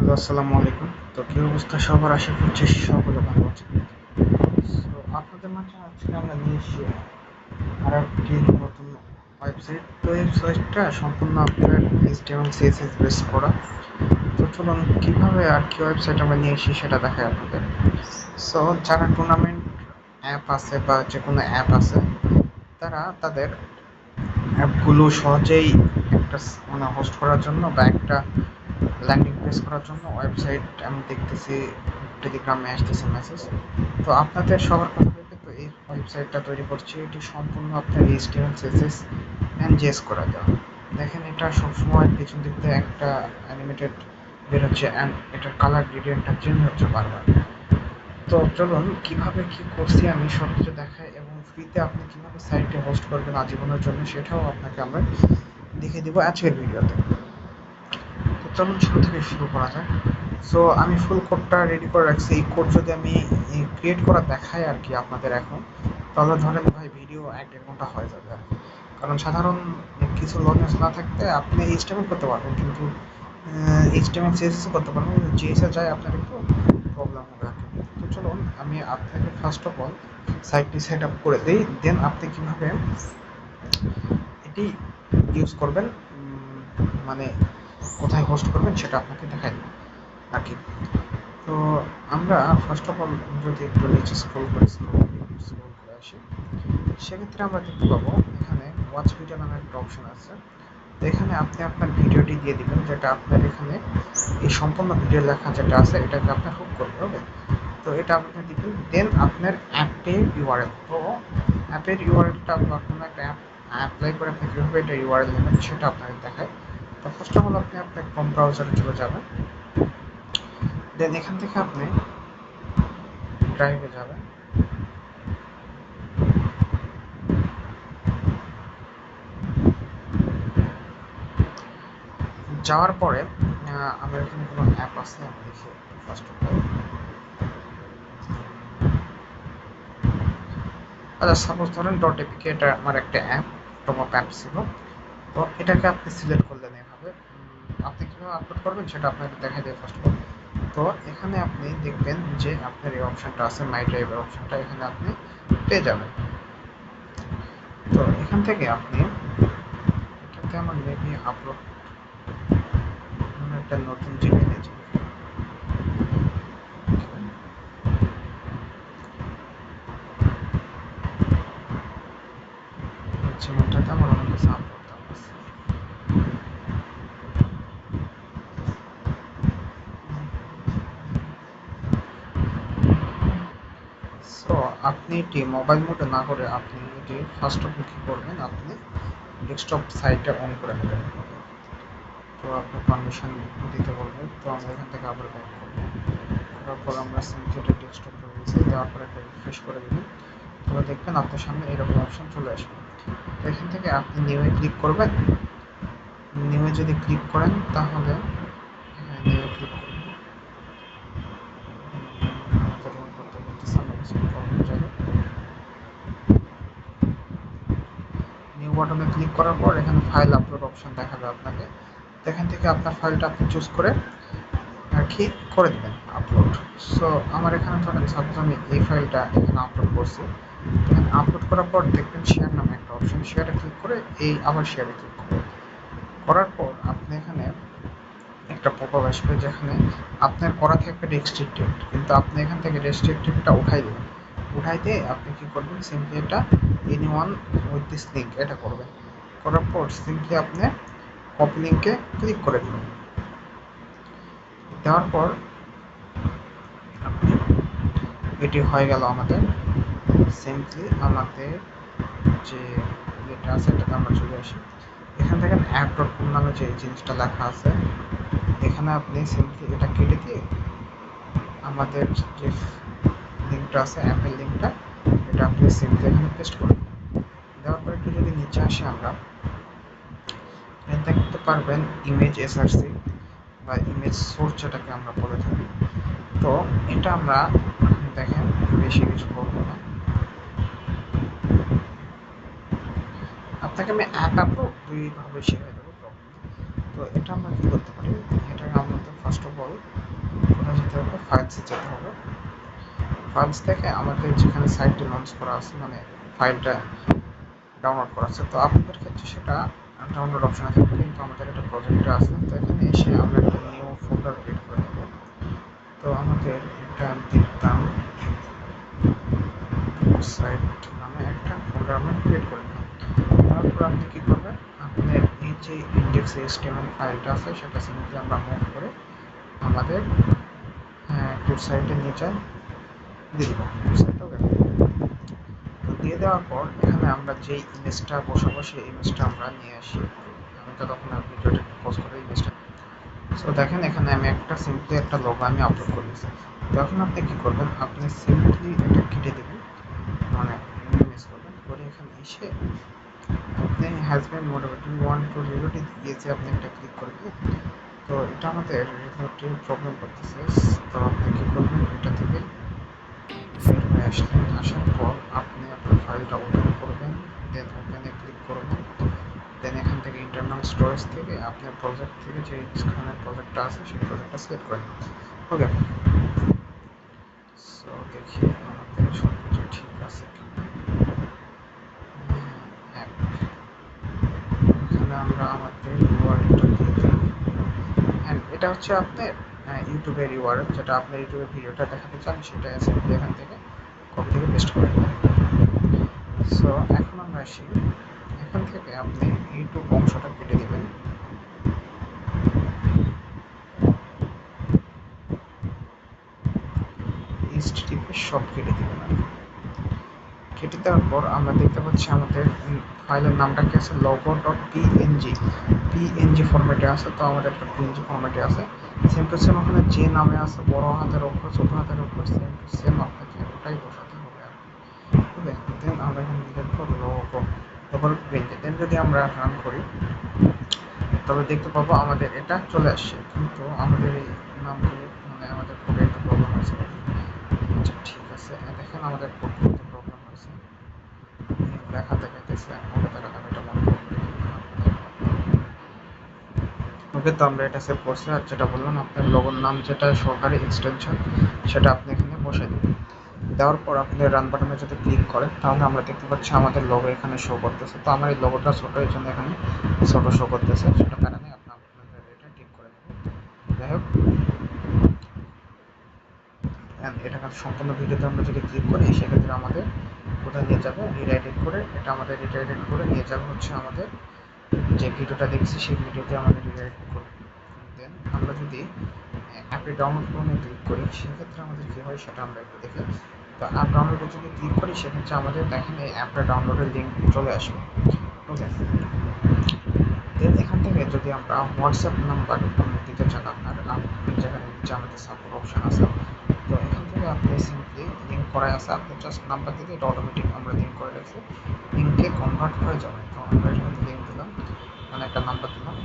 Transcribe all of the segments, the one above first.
Hello, আসসালামু আলাইকুম। তো কি অবস্থা সবার? আশা করছি সকলে ভালো আছেন। সো আপনাদের মাঝে আজকে আমরা নিয়ে এসেছি আর একটি নতুন ওয়েবসাইট। তো এই ওয়েবসাইটটা সম্পূর্ণ আপনার HTML CSS বেস করা। তো চলুন কীভাবে আর কি ওয়েবসাইট আমরা নিয়ে এসেছি সেটা দেখাই আপনাদের। সো যারা টুর্নামেন্ট অ্যাপ আছে বা যে কোনো অ্যাপ আছে, তারা তাদের অ্যাপগুলো সহজেই একটা মানে হোস্ট করার জন্য বা একটা ল্যান্ডিং পেজ করার জন্য ওয়েবসাইট আমি দেখতেছি টেলিগ্রামে আসতেছে মেসেজ। তো আপনাদের সবার কথা ভেবে তো এই ওয়েবসাইটটা তৈরি করছি। এটি সম্পূর্ণ আপনার HTML CSS অ্যান্ড JS করা দেওয়া। দেখেন এটা সবসময় পেছন দিক দিয়ে একটা অ্যানিমেটেড বের হচ্ছে অ্যান্ড এটার কালার গ্রেডিয়েন্টটা চেঞ্জ হচ্ছে বারবার। তো চলুন কীভাবে কী করছি আমি সব কিছু দেখাই এবং ফ্রিতে আপনি কীভাবে সাইটে হোস্ট করবেন আজীবনের জন্য সেটাও আপনাকে আমরা দেখিয়ে দেবো আজকের ভিডিওতে। তো চলুন শুরু থেকে শুরু করা যাক। সো আমি ফুল কোডটা রেডি করে রাখছি। এই কোড যদি আমি ক্রিয়েট করা দেখাই আর কি আপনাদের এখন, তাহলে ধরেন ভাই ভিডিও 1-1.5 ঘন্টা হয়ে যাবে আর কি। কারণ সাধারণ কিছু লজেন্স না থাকতে আপনি HTML করতে পারবেন, কিন্তু HTML CSS করতে পারবেন, কিন্তু JS যায় আপনার একটু প্রবলেম হবে আর কি। তো চলুন আমি আপনাকে ফার্স্ট অফ অল সাইটটি সেট আপ করে দিই, দেন আপনি কীভাবে এটি ইউজ করবেন, মানে কোথায় হোস্ট করবেন সেটা আপনাকে দেখাই দেবো আর কি। তো আমরা ফার্স্ট অফ অল যদি একটু নিচে স্ক্রল করে আসি, সেক্ষেত্রে আমরা দেখতে পাবো এখানে ওয়াচ ভিডিও নামে একটা অপশন আছে। তো এখানে আপনি আপনার ভিডিওটি দিয়ে দিবেন, যেটা আপনার এখানে এই সম্পূর্ণ ভিডিও লেখা যেটা আছে এটাকে আপনার হুক করতে হবে। তো এটা আপনি দিবেন, দেন আপনার অ্যাপের ইউআরএল। তো অ্যাপের ইউআরএলটা বা কোনো একটা অ্যাপ অ্যাপ্লাই করে আপনি কীভাবে এটা ইউআরএল নেবেন সেটা আপনাকে দেখায়। তো ফার্স্ট অফ অল আপনি আপনার ক্রোম ব্রাউজারে চলে যাবেন, দেন এখান থেকে আপনি ড্রাইভে যাবেন। যাওয়ার পরে আমার এখানে কোনো অ্যাপ আছে আমি দেখি ফার্স্ট অফ অল। আচ্ছা, সাপোজ ধরেন ডট এপিকে, এটা আমার একটা অ্যাপ, টপ আপ অ্যাপ ছিল। তো এটাকে আপনি সিলেক্ট করলেন এভাবে। আপনি কীভাবে আপলোড করবেন সেটা আপনাকে দেখা যায় ফার্স্ট অফ অল। তো এখানে আপনি দেখবেন যে আপনার এই অপশানটা আছে, মাই ড্রাইভের অপশানটা, এখানে আপনি পেয়ে যাবেন। তো এখান থেকে আপনি এটাতে আমার মেবি আপলোড একটা নতুন জিমেল আছে, জিমেলটাতে আমার অনেক কিছু আপলোড দেওয়া আছে। সো আপনি এটি মোবাইল মোডে না করে আপনি এটি ফার্স্ট অফ কী করবেন, আপনি ডেস্কটপ সাইটটা অন করে নেবেন। তো আপনি পারমিশন দিতে বলবেন। তো আমরা এখান থেকে আবার ব্যাক করবো, করার পর আমরা সিমপ্লিটা ডেস্কটপে রয়েছে, দেওয়ার পর একটা রিফ্রেশ করে দেবেন। তাহলে দেখবেন আপনার সামনে এরকম অপশন চলে আসবে। তো এখান থেকে আপনি নিউয়ে ক্লিক করবেন। নিউয়ে যদি ক্লিক করেন তাহলে নিউয়ে ক্লিক করবেন, নিউ বাটনে ক্লিক করার পর এখানে ফাইল আপলোড অপশন দেখাবে আপনাকে। এখান থেকে আপনার ফাইলটা আপনি চুজ করে আর কি করে দেবেন আপলোড। সো আমার এখানে ধরেন সাপোজ আমি এই ফাইলটা এখানে আপলোড করছি। এখানে আপলোড করার পর দেখবেন শেয়ার নামে একটা অপশন, শেয়ারে ক্লিক করে এই আবার শেয়ারে ক্লিক করবেন। করার পর আপনি এখানে একটা পপআপ আসবে যেখানে আপনার করা থাকবে রেস্ট্রিক্টেড, কিন্তু আপনি এখান থেকে রেস্ট্রিক্টেডটা উঠাই দেবেন। উঠাই দিয়ে আপনি কী করবেন, সিম্পলি এটা এনিওয়ান উইথ দিস লিঙ্ক এটা করবেন। করার পর সিম্পলি আপনি কপি লিঙ্কে ক্লিক করে দেবেন। দেওয়ার পর আপনি এটি হয়ে গেল আমাদের। সিম্পলি আমাদের যে এটা আছে এটাতে আমরা চলে আসি। এখান থেকে অ্যাপ ডট কম নামে যে জিনিসটা লেখা আছে এখানে আপনি সিম্পলি এটা কেটে দিয়ে আমাদের যে লিঙ্কটা আছে অ্যাপের লিঙ্কটা, এটা আপনি সিম্পলি এখানে পেস্ট করে দেবেন। দেওয়ার পর একটু যদি নিচে আসি আমরা এখানে দেখতে পারবেন ইমেজ এসআরসি বা ইমেজ সোর্স যেটাকে আমরা বলে থাকি। তো এটা আমরা দেখেন বেশি কিছু করবো না, আপনাকে আমি অ্যাপ দুইভাবে শিখিয়ে দেবো প্রবলেম। তো এটা আমরা কী করতে পারি, এটাকে আমরা তো ফার্স্ট অফ অল ফাইলসে যেতে হবে। ফাইলস থেকে আমাদের যেখানে সাইটটি লঞ্চ করা আছে, মানে ফাইলটা ডাউনলোড করা আছে, তো আপনাদের ক্ষেত্রে সেটা ডাউনলোড অপশনে থাকবে, কিন্তু আমাদের একটা প্রজেক্টে আছে। তো এখানে এসে আমরা একটা নিউ ফোল্ডার ক্রিয়েট করে নেব। তো আমাদের এটা দিতাম সাইট নামে একটা ফোল্ডার আমরা ক্রিয়েট করে নিলাম। তারপর আপনি কী করবেন, আপনার এই যে ইন্ডেক্স HTML ফাইলটা আছে সেটা সিম্পলি আমরা মুভ করে আমাদের টুল সাইটের নিচে দিয়ে দেবো। টুল সাইটটা তো দিয়ে দেওয়ার পর এখানে আমরা যেই ইমেজটা বসাবো সেই ইমেজটা আমরা নিয়ে আসি। আমি তো তখন ভিডিওটা পোস্ট করে ইমেজটা, সো দেখেন এখানে আমি একটা সিম্পলি একটা লোগো আমি আপলোড করে দিয়েছি। তখন আপনি কী করবেন, আপনি সিম্পলি এটা কেটে দেবেন, মানে মিনিমাইজ করবেন, করে এখানে এসে আপনি হ্যাজব্যান্ড মোটামুটি 1 টু রিলোডে দিয়েছে, আপনি একটা ক্লিক করে দিন। তো এটা আমাদের রিলোডে প্রবলেম করতেছে। তো আপনি কী করবেন, এটা থেকে বের হয়ে আসলেন, আসার পর আপনি আপনার ফাইলটা ওপেন করবেন, দেন ওপেনে ক্লিক করবেন, দেন এখান থেকে ইন্টারনাল স্টোরেজ থেকে আপনার প্রজেক্ট থেকে যে যেখানে প্রজেক্টটা আছে সেই প্রজেক্টটা সিলেক্ট করে নেবেন। ওকে, সো দেখি আমাদের সব কিছু ঠিক আছে কিনা। হ্যাঁ, এখানে আমরা আমাদের ইউআরএলটা দিয়ে দিই। অ্যান্ড এটা হচ্ছে আপনার ইউটিউবের ইউআরএল, যেটা আপনার ইউটিউবের ভিডিওটা দেখাতে চান সেটা সিম্পলি এখান থেকে কপি থেকে পেস্ট করে দেবেন। সো এখন আমরা আসি, এখান থেকে আপনি ইউটিউব অংশটা কেটে দেবেন। এইচটিটিপি সব কেটে দেবেন আর কি। কেটে দেওয়ার পর আমরা দেখতে পাচ্ছি আমাদের ফাইলের নামটা কি আছে, logo.png, পিএনজি ফরম্যাটে আছে। তো আমাদের একটা পিএনজি ফরম্যাটে আছে, সেম টু সেম ওখানে যে নামে আছে বড় হাতের অক্ষর ছোট হাতের অক্ষর সেম টু সেম আপনাকে ওটাই বসাতে হবে আর কি। ওকে, দেন আমরা এখানে লিখব লোগো, তারপর প্রিন্ট। দেন যদি আমরা রান করি তবে দেখতে পাবো আমাদের এটা চলে আসছে, কিন্তু আমাদের এই নামগুলো মানে আমাদের কোডে একটু প্রবলেম হয়েছে। আচ্ছা ঠিক আছে, দেখেন আমাদের কোড করতে প্রবলেম হয়েছে, লেখা দেখাইতেছে ওটা দেখালাম, এটা মনে করতে। ওকে, তো আমরা এটা সেভ করছি। আর যেটা বললাম আপনার লোগোর নাম যেটা সহকারী এক্সটেনশন সেটা আপনি এখানে বসে দেবেন। দেওয়ার পর আপনি রান বাটনে যদি ক্লিক করেন তাহলে আমরা দেখতে পাচ্ছি আমাদের লোগো এখানে শো করতেছে। তো আমার এই লোগোটা ছোটো, এই জন্য এখানে ছোটো শো করতেছে, সেটা কারণে আপনাদের এটা ঠিক করে দেবেন। যাই হোক, এটা সম্পূর্ণ ভিডিওতে আমরা যদি ক্লিক করি সেক্ষেত্রে আমাদের কোথায় নিয়ে যাবে, রিডাইরেক্ট করে, এটা আমাদের রিডাইরেক্ট করে নিয়ে যাবে হচ্ছে আমাদের যে ভিডিওটা দেখছি সেই ভিডিওতে আমাদের রিডাইরেক্ট করবে। দেন আমরা যদি অ্যাপে ডাউনলোড করে ক্লিক করি সেক্ষেত্রে আমাদের কী হয় সেটা আমরা একটু দেখি। তো অ্যাপ ডাউনলোডে যদি ক্লিক করি সেক্ষেত্রে আমাদের দেখেন এই অ্যাপটা ডাউনলোডের লিঙ্ক চলে আসবে। ওকে, দেন এখান থেকে যদি আমরা হোয়াটসঅ্যাপ নাম্বার দিতে চান আপনার, যেখানে নিচে আমাদের সাপোর্ট অপশান আছে, তো এখান থেকে আপনি সিম্পলি লিঙ্ক করা আছে, আপনি জাস্ট নাম্বার দিলে এটা অটোমেটিক আমরা লিঙ্ক করে রাখছি, লিঙ্কে কনভার্ট হয়ে যাবে। তো আমরা এখানে লিঙ্ক দিলাম, মানে একটা নাম্বার দিলাম,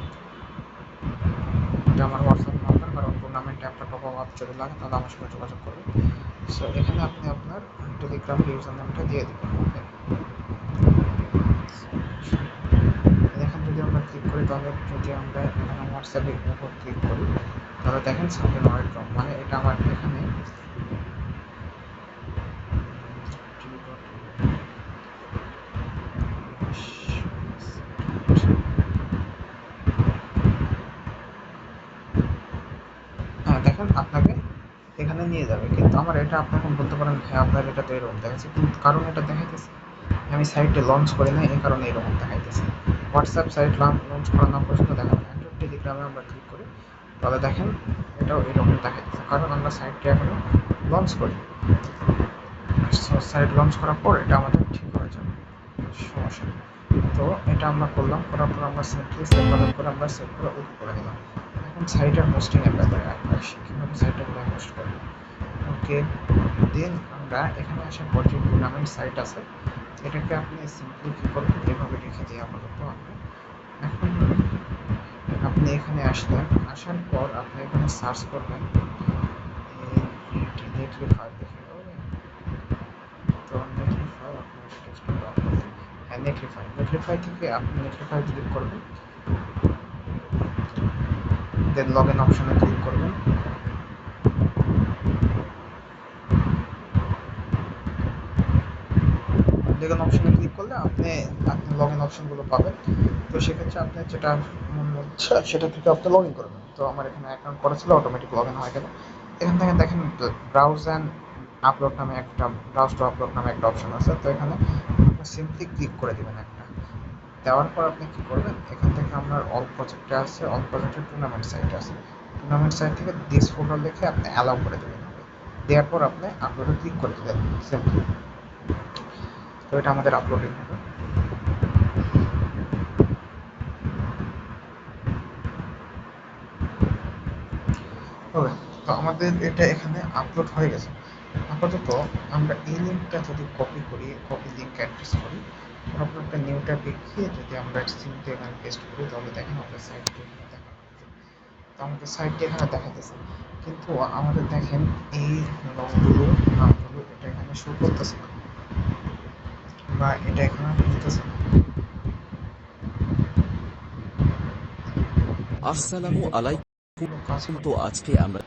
এটা আমার হোয়াটসঅ্যাপ নাম্বার, কারণ টুর্নামেন্টে একটা টপ আপ যদি লাগে তাহলে আমার সাথে যোগাযোগ করবে। সো এখানে আপনি আপনার টেলিগ্রামের ইউজার নামটা দিয়ে দেবেন। ওকে, এখানে যদি আমরা ক্লিক করি তাহলে যদি আমরা এখানে হোয়াটসঅ্যাপের উপর ক্লিক করি তাহলে দেখেন সামনে নয় ড্রপ, মানে এটা আমার এখানে হ্যাঁ দেখেন আপনাকে এখানে নিয়ে যাবে, কিন্তু আমার এটা আপনি এখন বলতে পারেন হ্যাঁ আপনার এটা তো এরকম দেখাচ্ছে, কিন্তু কারণ এটা দেখাইতেছে আমি সাইটে লঞ্চ করি না, এই কারণে এরকম দেখাইতেছে। হোয়াটসঅ্যাপ সাইট লঞ্চ করা না পর্যন্ত দেখাবে না। একটু টেলিগ্রামে আমরা ক্লিক করি তাহলে দেখেন এটাও এরকম দেখাইতেছে, কারণ আমরা সাইটটি এখনো লঞ্চ করি। সাইট লঞ্চ করার পর এটা আমাদের ঠিক হয়ে যাবে, সমস্যা নেই। তো এটা আমরা করলাম, করার পর আমরা সিম্পলি সেভ করার পর আমরা সেভ করে ওকে করে দিলাম। এখন সাইটের হোস্টিংয়ের ব্যাপারে আসি, কীভাবে সাইটগুলো হোস্ট করবো। ওকে, দেন আমরা এখানে আসার পর যে টুর্নামেন্ট সাইট আছে এটাকে আপনি সিম্পলি কী করবেন, এভাবে রেখে দিয়ে আপাতত আমরা এখন আপনি এখানে আসলেন, আসার পর আপনি এখানে সার্চ করবেন নেটলিফাই দেখে। তো নেটলিফাই আপনার টেক্সটটা হ্যাঁ নেটলিফাই থেকে আপনি নেটলিফাই ক্লিক করবেন, দেন লগ ইন অপশনে ক্লিক করবেন। লগ ইন অপশনে ক্লিক করলে আপনি লগ ইন অপশনগুলো পাবেন। তো সেক্ষেত্রে আপনি যেটা মনে হচ্ছে সেটা থেকে আপনি লগ ইন করবেন। তো আমার এখানে অ্যাকাউন্ট করা ছিল, অটোমেটিক লগ ইন হয়ে গেল। এখান থেকে দেখেন ব্রাউজ অ্যান্ড আপলোড নামে একটা ব্রাউজ টু আপলোড নামে একটা অপশন আছে। তো এখানে সিম্পলি ক্লিক করে দেবেন একটা, দেওয়ার পর আপনি কী করবেন, এখান থেকে আপনার অল প্রজেক্টে আছে, অল প্রজেক্টের টুর্নামেন্ট সাইট আছে, টুর্নামেন্ট সাইট থেকে দিস ফোল্ডার লিখে আপনি অ্যালাউ করে দেবেন। দেওয়ার পর আপনি আপলোডে ক্লিক করে দেবেন সিম্পলি। তো এটা আমাদের আপলোডিং হবে। ওকে, তো আমাদের এটা এখানে আপলোড হয়ে গেছে। আপাতত আমরা এই লিঙ্কটা যদি কপি করি, কপি লিঙ্ক অ্যাড্রেস করি, তারপর একটা নিউ ট্যাবে গিয়ে যদি আমরা সিম্পলি এখানে পেস্ট করি, তাহলে দেখেন আমাদের সাইটটি এখানে দেখা, তো আমাদের সাইটটি এখানে দেখাতেছে। কিন্তু আমাদের দেখেন এই নামগুলো এটা এখানে শো করতেছে না, বা এটা এখানে খুলতেছে না। আসসালামু আলাইকুম। কোনো কাজ তো হয় আজকে আমরা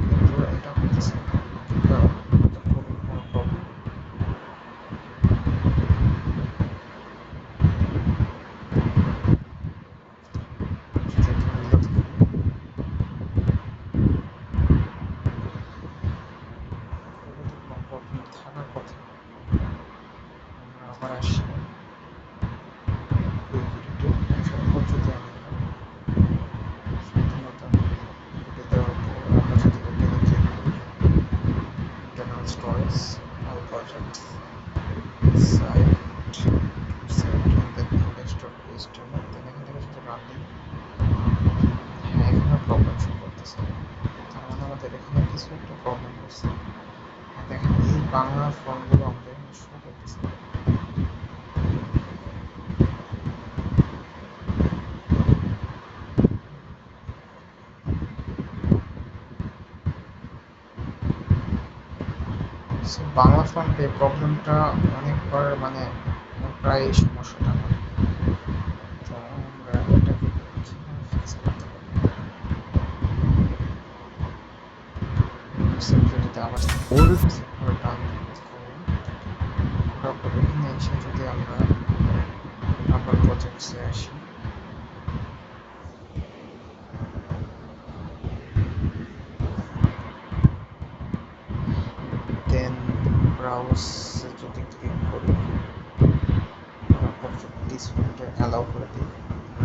কিন্তু এটা খুলতেছে না, কারণ এটা খুবই কোনো প্রবলেম। যদি এটা রিলোড করি, তাহলে তো কোনো প্রবলেম থাকার কথা। আমরা আবার আসি কুইক এডিটে, আসার পর যদি আমি সাধারণত এটা দেওয়ার পর আমরা যদি ওপেনে ক্লিক করি, internal storage, all project, site, site then desktop HTML, then এখান থেকে যদি রান দিই, হ্যাঁ এখানে প্রবলেম শো করতেছে। তার মানে আমাদের এখানে কিছু একটা প্রবলেম হচ্ছে। হ্যাঁ দেখেন এই বাংলা ফর্মগুলো আমাদের এখানে শো করতেছে। সো বাংলা ফন্টে এই প্রবলেমটা অনেকবার মানে প্রায় সমস্যাটা হয়। তো আমরা এটাকে কীভাবে ফিক্স করতে পারি, সিম্পলি যদি আবার ওর করে ডান করলাম, করার পর এখানে এসে যদি আমরা আবার প্রজেক্টসে আসি, দেন ব্রাউজে যদি ক্লিক করি, তারপর যদি দিস ফন্টে অ্যালাউ করে দিই,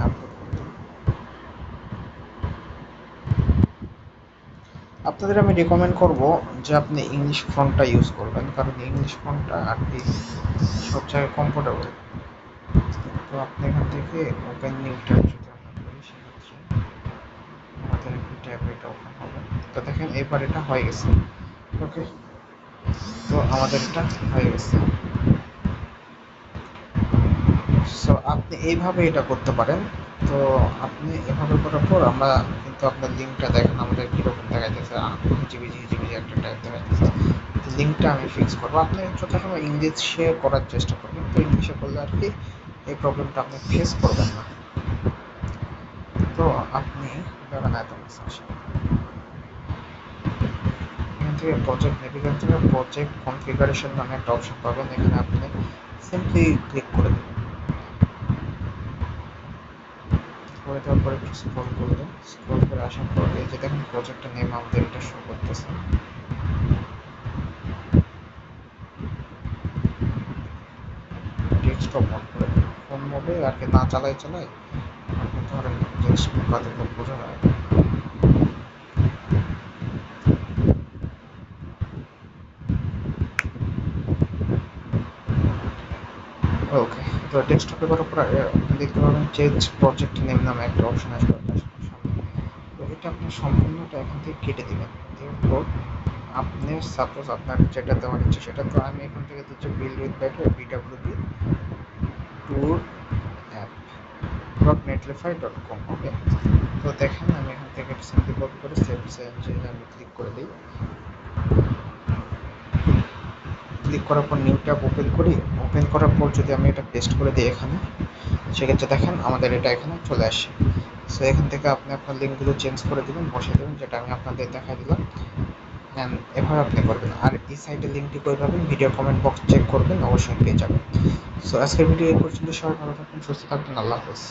আপলোড করে দিই। আপনাদের আমি রেকমেন্ড করব যে আপনি ইংলিশ ফন্টটা ইউজ করবেন, কারণ ইংলিশ ফন্টটা আর কি সব জায়গায় কমফোর্টেবল। তো আপনি এখান থেকে ওপেন নিউ ট্যাব যদি আমরা করি, সেক্ষেত্রে আমাদের একটি ট্যাব এটা ওপেন হবে। তো দেখেন এবার এটা হয়ে গেছে। ওকে, তো আমাদের এটা হয়ে গেছে। সো আপনি এইভাবে এটা করতে পারেন। তো আপনি এভাবে করার পর আমরা কিন্তু আপনার লিঙ্কটা দেখেন আমাদের কীরকম দেখা যাচ্ছে, হিজিবিজি হিজিবিজি একটা টাইপ দেখা যাচ্ছে। লিঙ্কটা আমি ফিক্স করবো। আপনি যথাসময় ইংলিশে করার চেষ্টা করবেন, তো ইংলিশে করলে আর কি এই প্রবলেমটা আপনি ফেস করবেন না। তো আপনি দেখেন এত মেসেজ এখান থেকে প্রজেক্ট নেভিগেশন থেকে প্রজেক্ট কনফিগারেশন নামে একটা অপশন পাবেন। এখানে আপনি সিম্পলি ক্লিক করে দেবেন। করে দেওয়ার পরে একটু স্ক্রল করবেন, স্ক্রল করে আসার পর এই যে দেখেন প্রজেক্টের নেম আমাদের এটা শো করতেছে। ডেস্কটপ অন করে দেবেন, ফোন মোডে আর কি না চালাই আপনি ধরেন জিনিস কাজে খুব বোঝা যায়। ওকে, তো ডেস্কটপে করার পর দেখতে পাবেন চেঞ্জ প্রজেক্ট নেম নামে একটা অপশন আসবে আপনার সামনে। তো এটা আপনি সম্পূর্ণটা এখান থেকে কেটে দেবেন। এরপর আপনি সাপোজ আপনার যেটা দেওয়ার ইচ্ছে সেটা, তো আমি এখান থেকে দিচ্ছি build with battery BWB tour app .netlify.com। ওকে, তো দেখেন আমি এখান থেকে সিম্পলি কপি করে সেভ চেঞ্জে আমি ক্লিক করে দিই। ক্লিক করার পর নিউ ট্যাব ওপেন করি, ওপেন করার পর যদি আমি এটা পেস্ট করে দিই এখানে, সেক্ষেত্রে দেখেন আমাদের এটা এখানে চলে আসে। সো এখান থেকে আপনি আপনার লিঙ্কগুলো চেঞ্জ করে দেবেন, বসিয়ে দেবেন, যেটা আমি আপনাদের দেখাই দিলাম। এভাবে আপনি করবেন। আর এই সাইটের লিঙ্কটি করে পাবেন, ভিডিও কমেন্ট বক্স চেক করবেন, অবশ্যই পেয়ে যাবেন। সো আজকের ভিডিও এই পর্যন্ত। সবাই ভালো থাকবেন, সুস্থ থাকবেন, আল্লাহ হাফেজ।